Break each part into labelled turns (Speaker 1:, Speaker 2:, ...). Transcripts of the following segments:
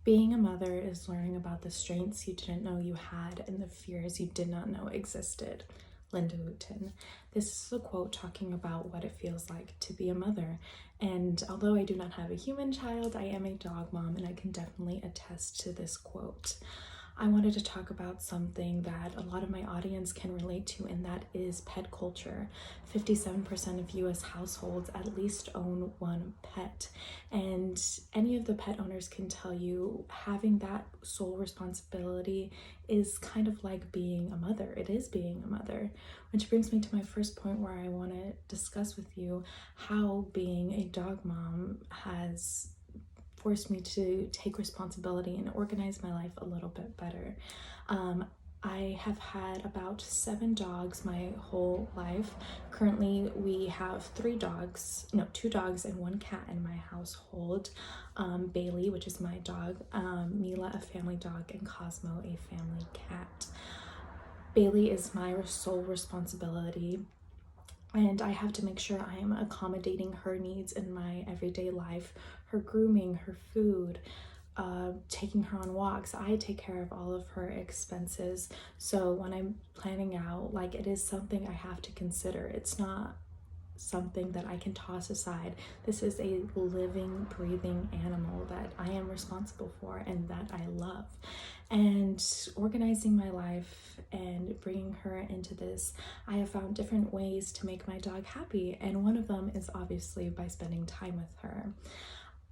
Speaker 1: Being a mother is learning about the strengths you didn't know you had and the fears you did not know existed. Linda Wooten. This is a quote talking about what it feels like to be a mother. And although I do not have a human child, I am a dog mom and I can definitely attest to this quote. I wanted to talk about something that a lot of my audience can relate to, and that is pet culture. 57% of US households at least own one pet, and any of the pet owners can tell you having that sole responsibility is kind of like being a mother. It is being a mother, which brings me to my first point where I want to discuss with you how being a dog mom has forced me to take responsibility and organize my life a little bit better. I have had about 7 dogs my whole life. Currently, we have 2 dogs and 1 cat in my household. Bailey, which is my dog, Mila, a family dog, and Cosmo, a family cat. Bailey is my sole responsibility, and I have to make sure I am accommodating her needs in my everyday life, her grooming, her food, taking her on walks. I take care of all of her expenses. So when I'm planning out, like, it is something I have to consider. It's not something that I can toss aside. This is a living, breathing animal that I am responsible for and that I love. And organizing my life and bringing her into this, I have found different ways to make my dog happy. And one of them is obviously by spending time with her.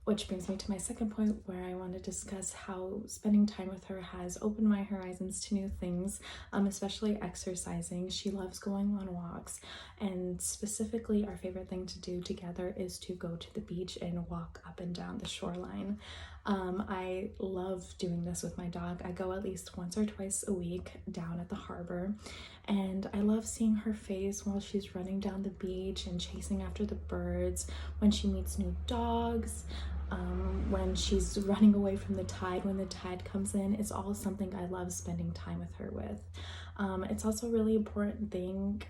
Speaker 1: Which brings me to my second point, where I want to discuss how spending time with her has opened my horizons to new things, especially exercising. She loves going on walks, and specifically our favorite thing to do together is to go to the beach and walk up and down the shoreline. I love doing this with my dog. I go at least once or twice a week down at the harbor, and I love seeing her face while she's running down the beach and chasing after the birds, when she meets new dogs, when she's running away from the tide, when the tide comes in. It's all something I love spending time with her with. It's also a really important thing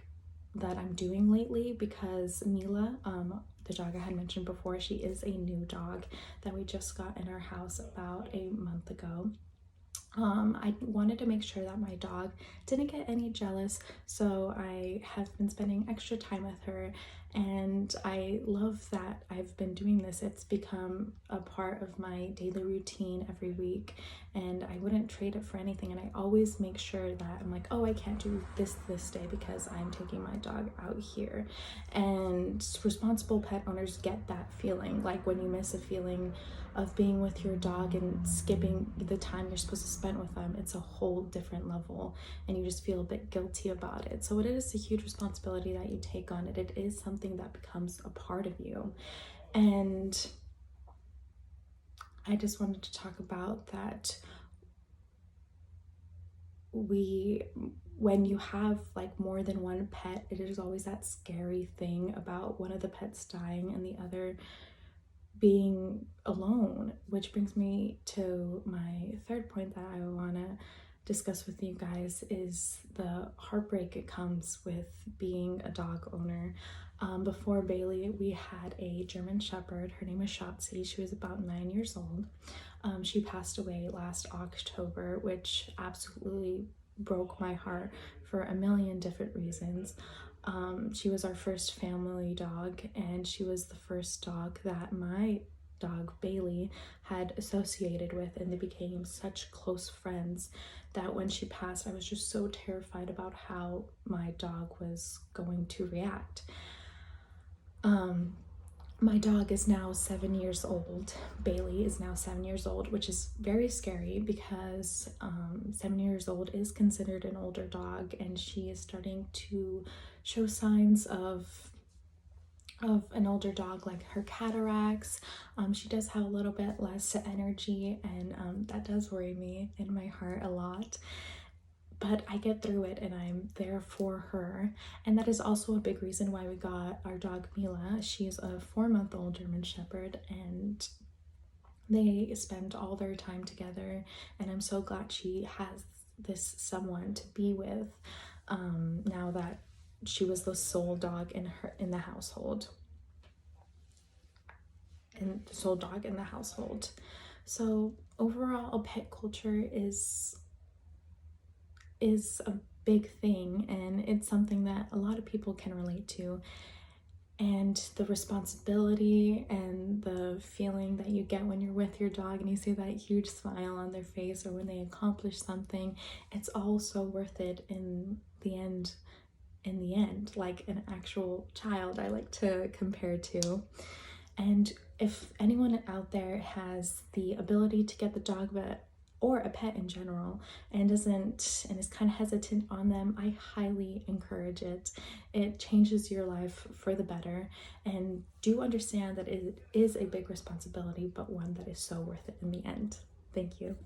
Speaker 1: that I'm doing lately because Mila, the dog I had mentioned before, she is a new dog that we just got in our house about a month ago. I wanted to make sure that my dog didn't get any jealous, so I have been spending extra time with her, and I love that I've been doing this. It's become a part of my daily routine every week, and I wouldn't trade it for anything. And I always make sure that I'm like, oh, I can't do this day because I'm taking my dog out here. And responsible pet owners get that feeling, like when you miss a feeling of being with your dog and skipping the time you're supposed to spend with them. It's a whole different level, and you just feel a bit guilty about it. So it is a huge responsibility that you take on it. It is something that becomes a part of you. And I just wanted to talk about that. When you have like more than one pet, it is always that scary thing about one of the pets dying and the other being alone, which brings me to my third point that I want to discuss with you guys, is the heartbreak it comes with being a dog owner. Before Bailey, we had a German Shepherd. Her name is Shotzi. She was about 9 years old. She passed away last October, which absolutely broke my heart for a million different reasons. She was our first family dog, and she was the first dog that my dog Bailey had associated with, and they became such close friends that when she passed, I was just so terrified about how my dog was going to react. My dog is now 7 years old. Bailey is now 7 years old, which is very scary because 7 years old is considered an older dog, and she is starting to show signs of an older dog, like her cataracts. She does have a little bit less energy, and that does worry me in my heart a lot. But I get through it and I'm there for her. And that is also a big reason why we got our dog Mila. She's a 4-month-old German Shepherd, and they spend all their time together. And I'm so glad she has this someone to be with, now that she was the sole dog in the household. So overall, pet culture is a big thing, and it's something that a lot of people can relate to. And the responsibility and the feeling that you get when you're with your dog and you see that huge smile on their face, or when they accomplish something, it's all so worth it in the end, like an actual child, I like to compare to. And if anyone out there has the ability to get the dog vet or a pet in general and isn't and is kind of hesitant on them, I highly encourage it. It changes your life for the better, and do understand that it is a big responsibility, but one that is so worth it in the end. Thank you.